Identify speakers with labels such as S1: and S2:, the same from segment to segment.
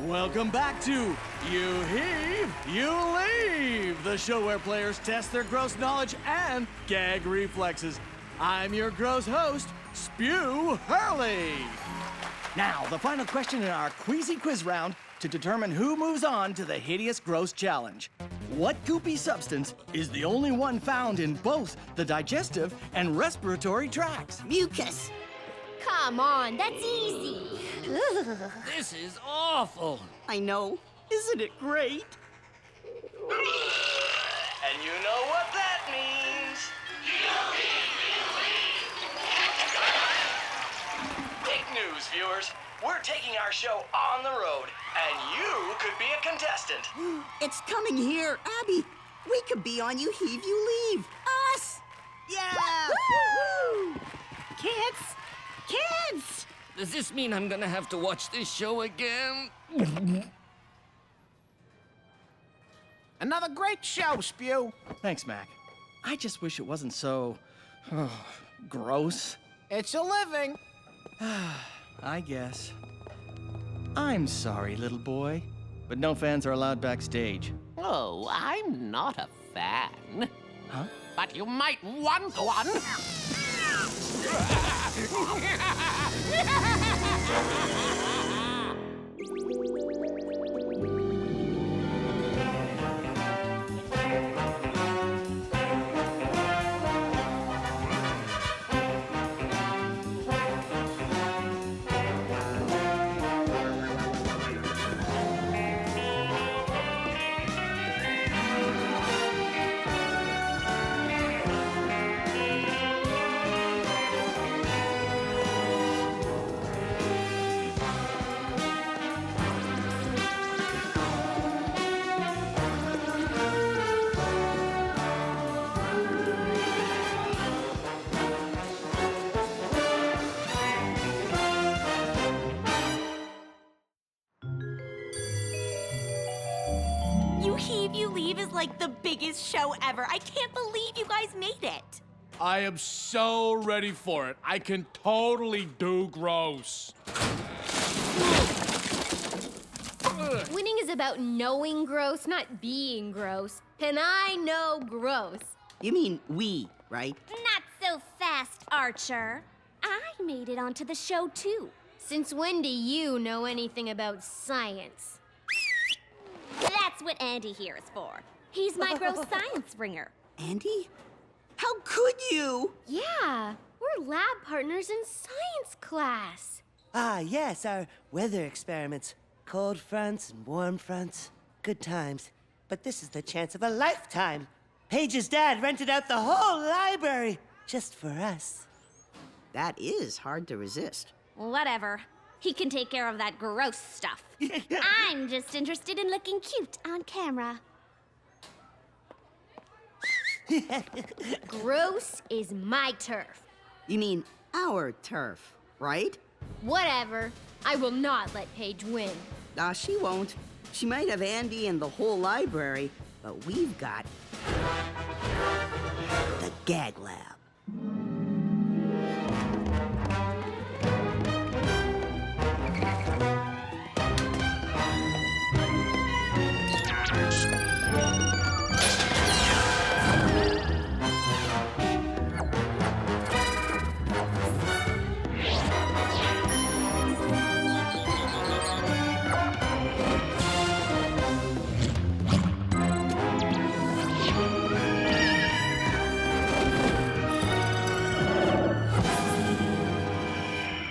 S1: Welcome back to You Heave, You Leave, the show where players test their gross knowledge and gag reflexes. I'm your gross host, Spew Hurley. Now, the final question in our queasy quiz round to determine who moves on to the hideous gross challenge. What goopy substance is the only one found in both the digestive and respiratory tracts?
S2: Mucus.
S3: Come on, that's easy.
S4: This is awful.
S2: I know. Isn't it great?
S1: And you know what that means. Big news, viewers. We're taking our show on the road, and you could be a contestant.
S2: It's coming here, Abby. We could be on You Heave, You Leave. Us! Yeah! Woo! Kids! Kids!
S4: Does this mean I'm gonna have to watch this show again?
S5: Another great show, Spew.
S1: Thanks, Mac. I just wish it wasn't so... gross.
S5: It's a living.
S1: I guess. I'm sorry, little boy, but no fans are allowed backstage.
S6: Oh, I'm not a fan.
S1: Huh?
S6: But you might want one.
S3: You Heave, You Leave is like the biggest show ever. I can't believe you guys made it.
S5: I am so ready for it. I can totally do gross.
S3: Winning is about knowing gross, not being gross. And I know gross.
S2: You mean we, right?
S3: Not so fast, Archer. I made it onto the show, too. Since when do you know anything about science? That's what Andy here is for. He's my gross science bringer.
S2: Andy? How could you?
S3: Yeah, we're lab partners in science class.
S7: Ah, yes, our weather experiments. Cold fronts and warm fronts. Good times. But this is the chance of a lifetime. Paige's dad rented out the whole library just for us.
S2: That is hard to resist.
S3: Whatever. He can take care of that gross stuff. I'm just interested in looking cute on camera. Gross is my turf.
S2: You mean our turf, right?
S3: Whatever. I will not let Paige win.
S2: She won't. She might have Andy and the whole library, but we've got the gag lab.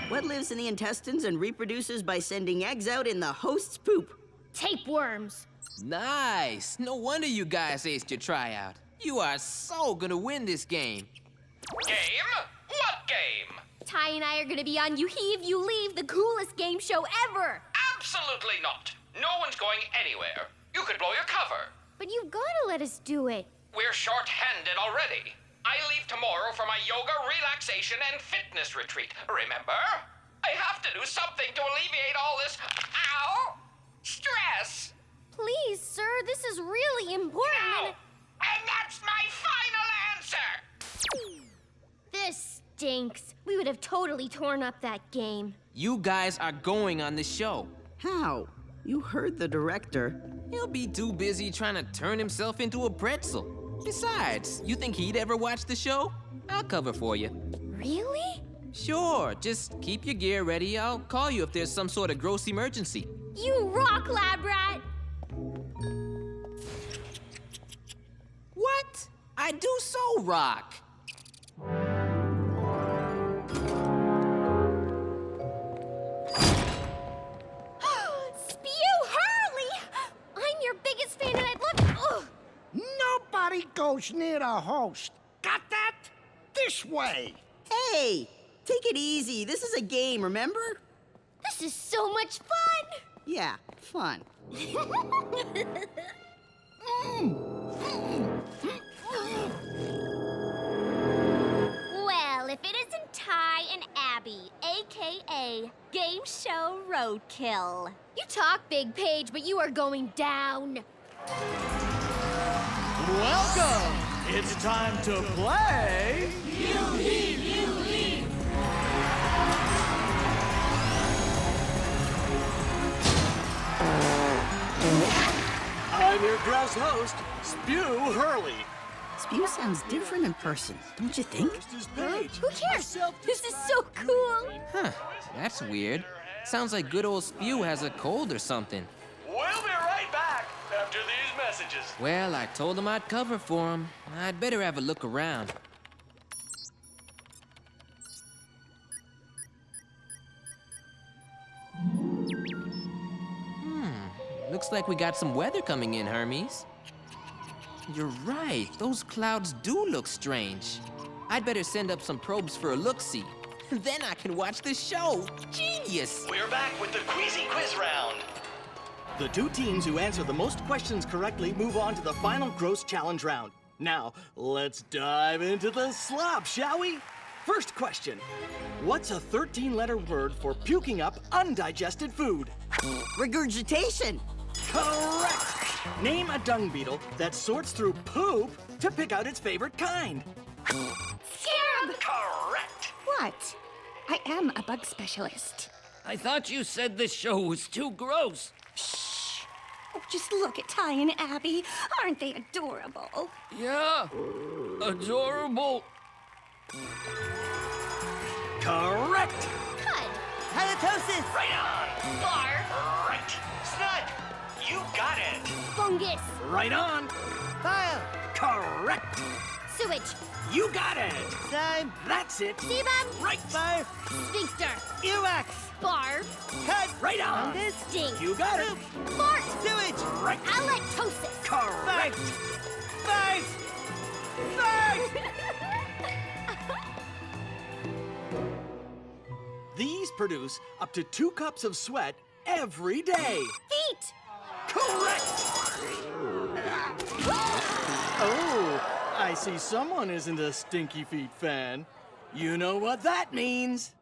S2: What lives in the intestines and reproduces by sending eggs out in the host's poop?
S3: Tapeworms.
S4: Nice. No wonder you guys aced your tryout. You are so gonna win this game.
S8: Game? What game?
S3: Ty and I are gonna be on You Heave, You Leave, the coolest game show ever.
S8: Absolutely not. No one's going anywhere. You could blow your cover.
S3: But you've gotta let us do it.
S8: We're short-handed already. I leave tomorrow for my yoga, relaxation, and fitness retreat. Remember? I have to do something to alleviate all this, stress.
S3: Please, sir, this is really important.
S8: Now! And that's my final answer!
S3: This stinks. We would have totally torn up that game.
S4: You guys are going on the show.
S2: How? You heard the director.
S4: He'll be too busy trying to turn himself into a pretzel. Besides, you think he'd ever watch the show? I'll cover for you.
S3: Really?
S4: Sure, just keep your gear ready. I'll call you if there's some sort of gross emergency.
S3: You rock, lab rat!
S4: What? I do so rock.
S3: Spew Hurley! I'm your biggest fan and I'd love to... Ugh.
S9: Nobody goes near the host. Got that? This way.
S2: Hey, take it easy. This is a game, remember?
S3: This is so much fun!
S2: Yeah, fun.
S3: Well, if it isn't Ty and Abby, a.k.a. Game Show Roadkill. You talk big, Paige, but you are going down.
S1: Welcome! It's time to play... I'm your gross host, Spew Hurley.
S2: Spew sounds different in person, don't you think?
S1: First is Paige.
S3: Who cares? This is so cool.
S4: Huh, that's weird. Sounds like good old Spew has a cold or something.
S1: We'll be right back after these messages.
S4: Well, I told him I'd cover for him. I'd better have a look around. Looks like we got some weather coming in, Hermes. You're right, those clouds do look strange. I'd better send up some probes for a look-see. Then I can watch the show. Genius!
S1: We're back with the Queasy Quiz Round. The two teams who answer the most questions correctly move on to the final Gross Challenge round. Now, let's dive into the slop, shall we? First question. What's a 13-letter word for puking up undigested food?
S2: Regurgitation.
S1: Correct! Name a dung beetle that sorts through poop to pick out its favorite kind.
S3: Scarab!
S1: Correct!
S10: What? I am a bug specialist.
S6: I thought you said this show was too gross.
S10: Oh, just look at Ty and Abby. Aren't they adorable?
S6: Yeah, adorable.
S1: Correct!
S3: Cud!
S7: Halitosis!
S1: Right on!
S3: Bar!
S1: Right! Snot! You got it!
S3: Fungus!
S1: Right on!
S7: Bile!
S1: Correct!
S3: Sewage!
S1: You got it!
S7: Slime!
S1: That's it!
S3: Sebum!
S1: Right!
S7: Barf!
S3: Sphincter!
S7: Earwax!
S3: Barf!
S7: Cut!
S1: Right on!
S7: Fungus!
S3: Stink!
S1: You got it!
S3: Fart!
S7: Sewage!
S1: Right!
S3: Halitosis!
S1: Correct!
S7: Fart! Fart!
S1: These produce up to 2 cups of sweat every day.
S3: Feet!
S1: Correct! Oh, I see someone isn't a Stinky Feet fan. You know what that means.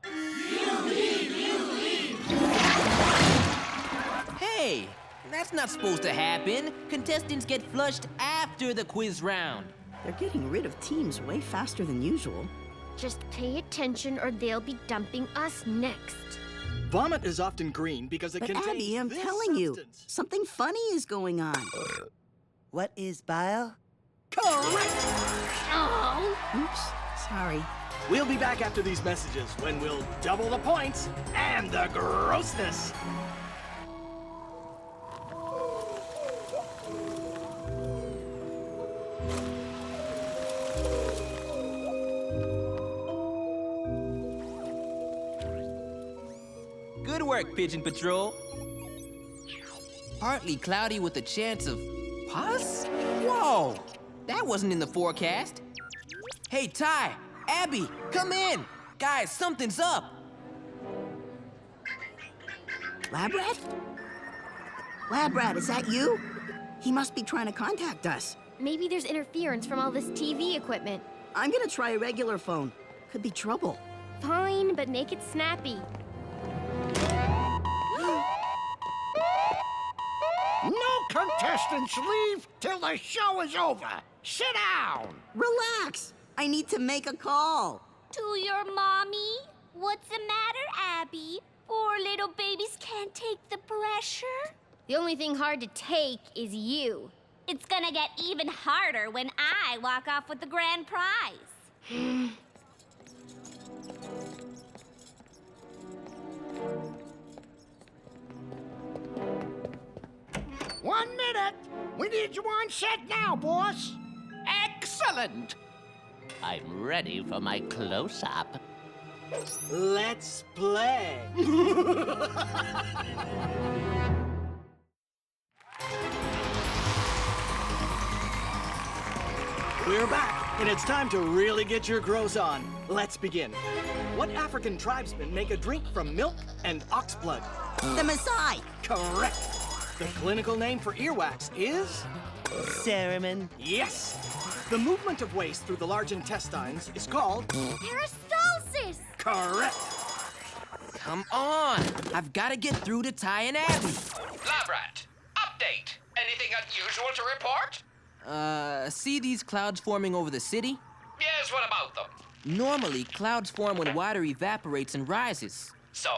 S4: Hey, that's not supposed to happen. Contestants get flushed after the quiz round.
S2: They're getting rid of teams way faster than usual.
S3: Just pay attention or they'll be dumping us next.
S1: Vomit is often green because it
S2: But
S1: contains
S2: Abby, I'm
S1: this
S2: telling you,
S1: substance.
S2: something funny is going on.
S7: What is bile?
S1: Correct!
S3: Oh!
S2: Oops, sorry.
S1: We'll be back after these messages when we'll double the points and the grossness.
S4: Good work, Pigeon Patrol. Partly cloudy with a chance of pus? Whoa, that wasn't in the forecast. Hey, Ty, Abby, come in. Guys, something's up.
S2: Lab Rat? Lab Rat, is that you? He must be trying to contact us.
S3: Maybe there's interference from all this TV equipment.
S2: I'm gonna try a regular phone. Could be trouble.
S3: Fine, but make it snappy.
S9: No contestants leave till the show is over. Sit down.
S2: Relax. I need to make a call.
S3: To your mommy? What's the matter, Abby? Poor little babies can't take the pressure? The only thing hard to take is you. It's gonna get even harder when I walk off with the grand prize.
S9: 1 minute. We need you on set now, boss.
S11: Excellent! I'm ready for my close-up.
S1: Let's play. We're back, and it's time to really get your gross on. Let's begin. What African tribesmen make a drink from milk and ox blood?
S2: The Maasai.
S1: Correct. The clinical name for earwax is?
S7: Cereman.
S1: Yes. The movement of waste through the large intestines is called?
S3: Peristalsis!
S1: Correct.
S4: Come on! I've got to get through to Ty and Abby.
S8: Labrat, update. Anything unusual to report?
S4: See these clouds forming over the city?
S8: Yes, what about them?
S4: Normally, clouds form when water evaporates and rises.
S8: So?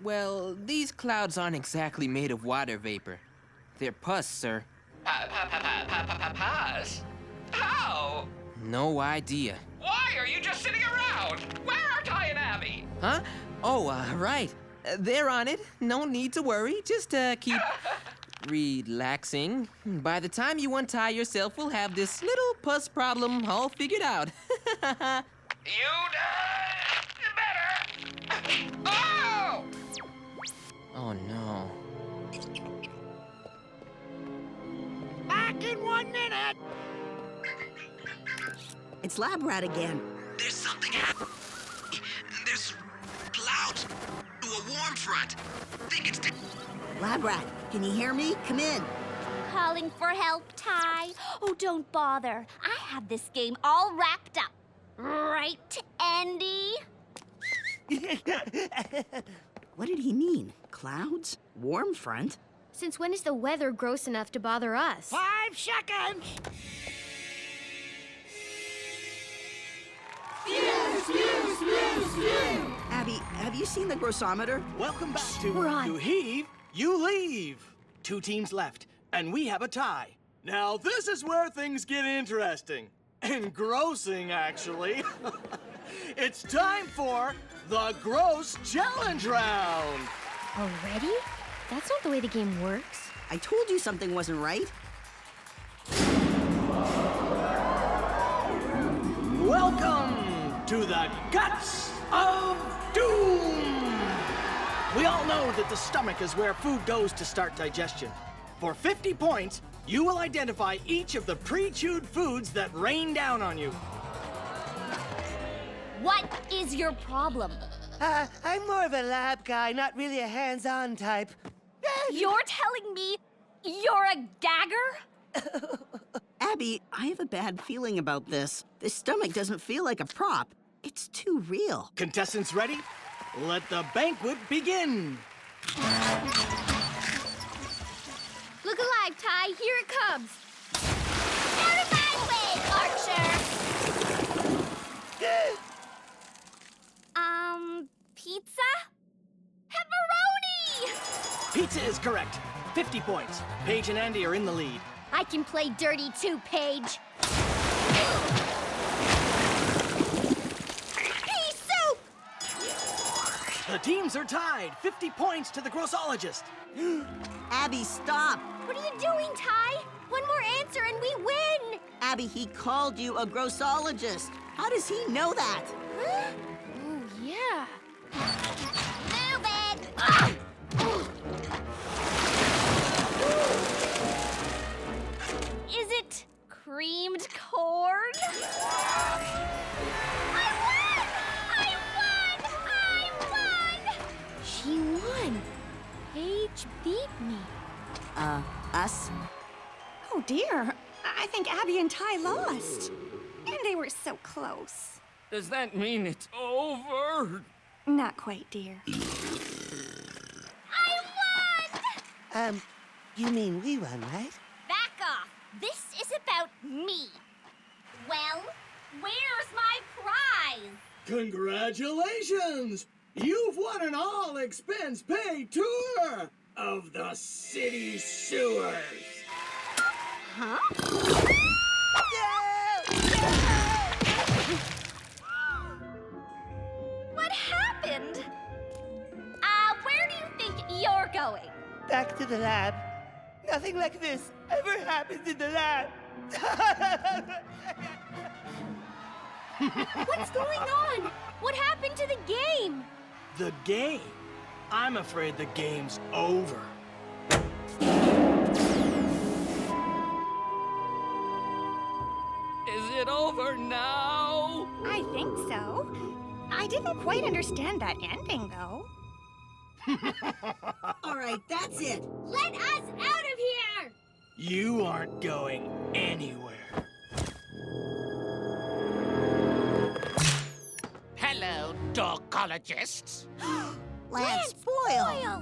S4: Well, these clouds aren't exactly made of water vapor. They're pus, sir.
S8: Pass? How?
S4: No idea.
S8: Why are you just sitting around? Where are Ty and Abby?
S4: Huh? Oh, right. They're on it. No need to worry. Just keep relaxing. By the time you untie yourself, we'll have this little pus problem all figured out.
S8: You'd better. Oh!
S4: Oh, no.
S9: Back in 1 minute.
S2: It's Lab Rat again.
S12: There's something happening. There's clouds to a warm front. Think it's...
S2: Lab Rat, can you hear me? Come in.
S3: Calling for help, Ty? Oh, don't bother. I have this game all wrapped up. Right, Andy?
S2: What did he mean? Clouds? Warm front?
S3: Since when is the weather gross enough to bother us?
S9: 5 seconds.
S2: Abby, have you seen the grossometer?
S1: Welcome back to
S3: We're on.
S1: You Heave, You Leave. 2 teams left, and we have a tie. Now, this is where things get interesting. Engrossing, actually. It's time for the Gross Challenge Round.
S3: Already? That's not the way the game works.
S2: I told you something wasn't right.
S1: Welcome to the Guts of Doom! We all know that the stomach is where food goes to start digestion. For 50 points, you will identify each of the pre-chewed foods that rain down on you.
S3: What is your problem?
S7: I'm more of a lab guy, not really a hands-on type.
S3: You're telling me you're a gagger?
S2: Abby, I have a bad feeling about this. This stomach doesn't feel like a prop. It's too real.
S1: Contestants ready? Let the banquet begin!
S3: Look alive, Ty. Here it comes. Out of my way, Archer! Pizza? Pepperoni!
S1: Pizza is correct. 50 points. Paige and Andy are in the lead.
S3: I can play dirty too, Paige. Pea soup!
S1: The teams are tied. 50 points to the grossologist.
S2: Abby, stop.
S3: What are you doing, Ty? One more answer and we win!
S2: Abby, he called you a grossologist. How does he know that?
S3: Huh? Oh, yeah. Move it! Ah! Is it creamed corn? I won! She won! Paige beat me.
S2: Us?
S10: Oh dear. I think Abby and Ty lost. And they were so close.
S6: Does that mean it's over?
S10: Not quite, dear.
S3: I won!
S7: You mean we won, right?
S3: Back off. This is about me. Well, where's my prize?
S1: Congratulations! You've won an all-expense-paid tour!
S9: of the city sewers.
S10: Huh?
S3: What happened? Where do you think you're going?
S7: Back to the lab. Nothing like this ever happens in the lab.
S3: What's going on? What happened to the game?
S1: The game? I'm afraid the game's over.
S6: Is it over now?
S10: I think so. I didn't quite understand that ending, though.
S2: All right, that's it.
S3: Let us out of here!
S1: You aren't going anywhere.
S11: Hello, dorkologists.
S2: Lance Boyle.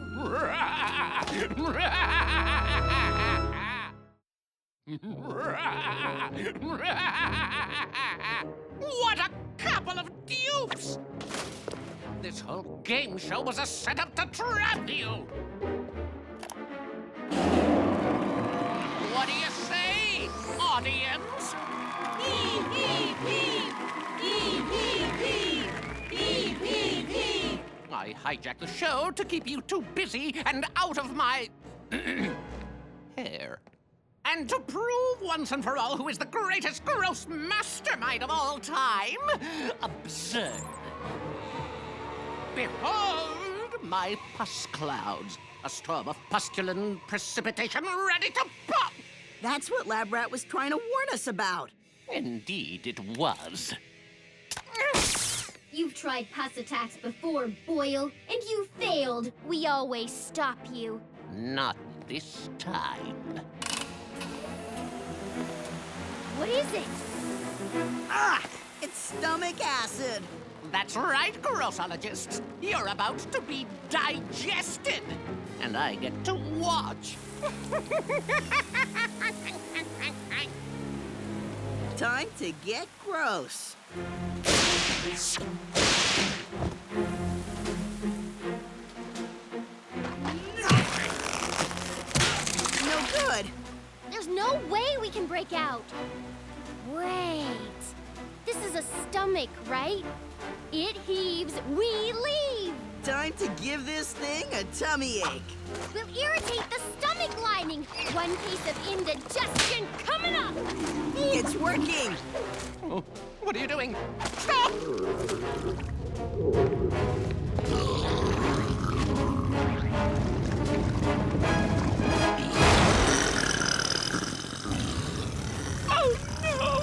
S11: What a couple of dupes! This whole game show was a setup to trap you! What do you say, audience?
S3: Heave, heave, heave! Heave, heave, heave! Heave, heave, heave!
S11: I hijacked the show to keep you too busy and out of my hair. And to prove once and for all who is the greatest gross mastermind of all time, absurd. Behold my pus clouds, a storm of pustulant precipitation ready to pop!
S2: That's what Lab Rat was trying to warn us about.
S11: Indeed it was.
S3: You've tried pus attacks before, Boyle, and you failed. We always stop you.
S11: Not this time.
S3: What is it?
S2: Ah! It's stomach acid.
S11: That's right, grossologists. You're about to be digested. And I get to watch.
S2: Time to get gross. No good.
S3: There's no way we can break out. Wait. This is a stomach, right? It heaves, we leave.
S2: Time to give this thing a tummy ache.
S3: We'll irritate the stomach lining. One case of indigestion coming up.
S2: It's working.
S11: Oh, what are you doing? Stop! Oh, no!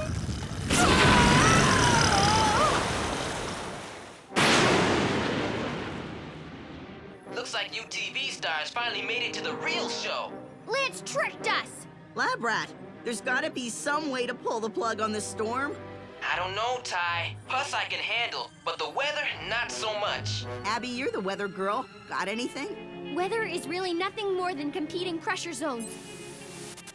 S4: Looks like you TV stars finally made it to the real show.
S3: Lance tricked us.
S2: Lab Rat, there's gotta be some way to pull the plug on this storm.
S4: I don't know, Ty. Pus I can handle, but the weather, not so much.
S2: Abby, you're the weather girl. Got anything?
S3: Weather is really nothing more than competing pressure zones.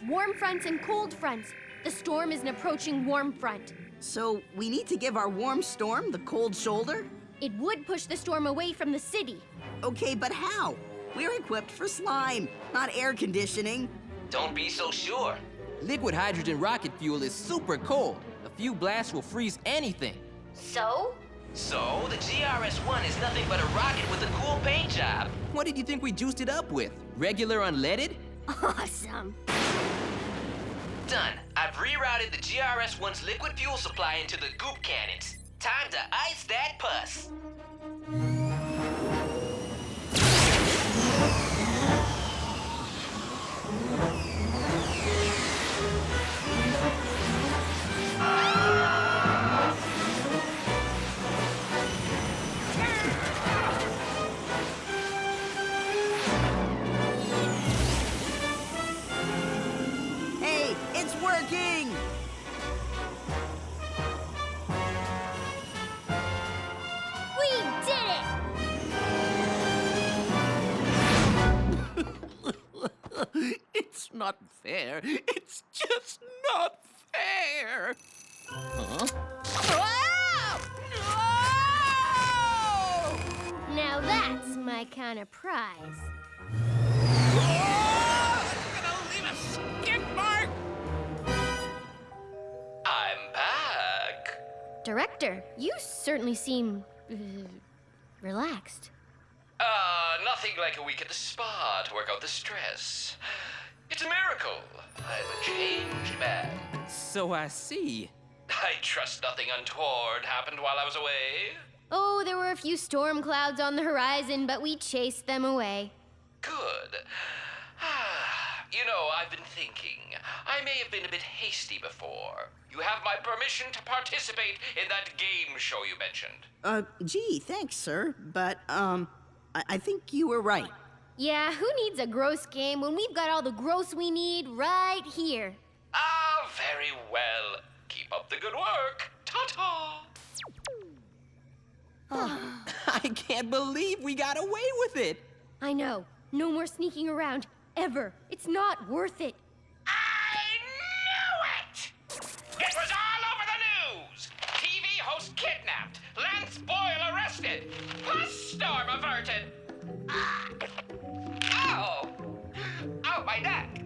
S3: Warm fronts and cold fronts. The storm is an approaching warm front.
S2: So we need to give our warm storm the cold shoulder?
S3: It would push the storm away from the city.
S2: Okay, but how? We're equipped for slime, not air conditioning.
S4: Don't be so sure. Liquid hydrogen rocket fuel is super cold. A few blasts will freeze anything.
S3: So?
S4: So, the GRS-1 is nothing but a rocket with a cool paint job. What did you think we juiced it up with? Regular unleaded?
S3: Awesome.
S4: Done. I've rerouted the GRS-1's liquid fuel supply into the goop cannons. Time to ice that pus.
S2: Hey, it's working!
S3: We did it!
S11: It's not fair. It's just not fair. Huh? Ah! No!
S3: Now that's my kind of prize. Director, you certainly seem relaxed.
S8: Nothing like a week at the spa to work out the stress. It's a miracle. I'm a changed man.
S4: So I see.
S8: I trust nothing untoward happened while I was away.
S3: Oh, there were a few storm clouds on the horizon, but we chased them away.
S8: Good. You know, I've been thinking. I may have been a bit hasty before. You have my permission to participate in that game show you mentioned.
S2: Gee, thanks, sir. But, I think you were right.
S3: Yeah, who needs a gross game when we've got all the gross we need right here?
S8: Ah, very well. Keep up the good work. Ta-ta!
S4: I can't believe we got away with it.
S3: I know. No more sneaking around. Ever. It's not worth it.
S8: I knew it! It was all over the news! TV host kidnapped, Lance Boyle arrested, plus storm averted. Ow! Oh, my neck!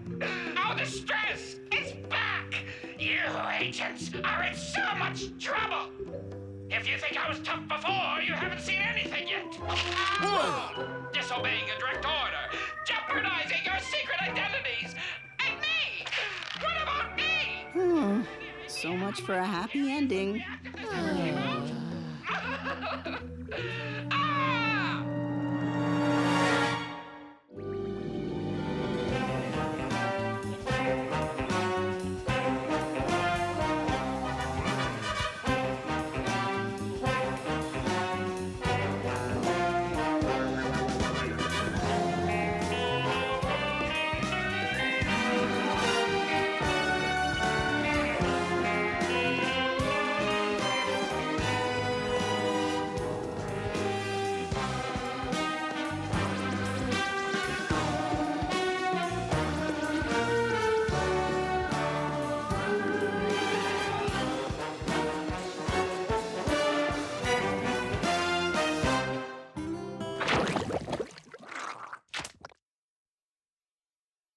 S8: Oh, the stress! It's back! You agents are in so much trouble! If you think I was tough before, you haven't seen anything yet! Disobeying a direct order, jeopardizing your secret identities, and me! What about me?
S2: So much for a happy ending.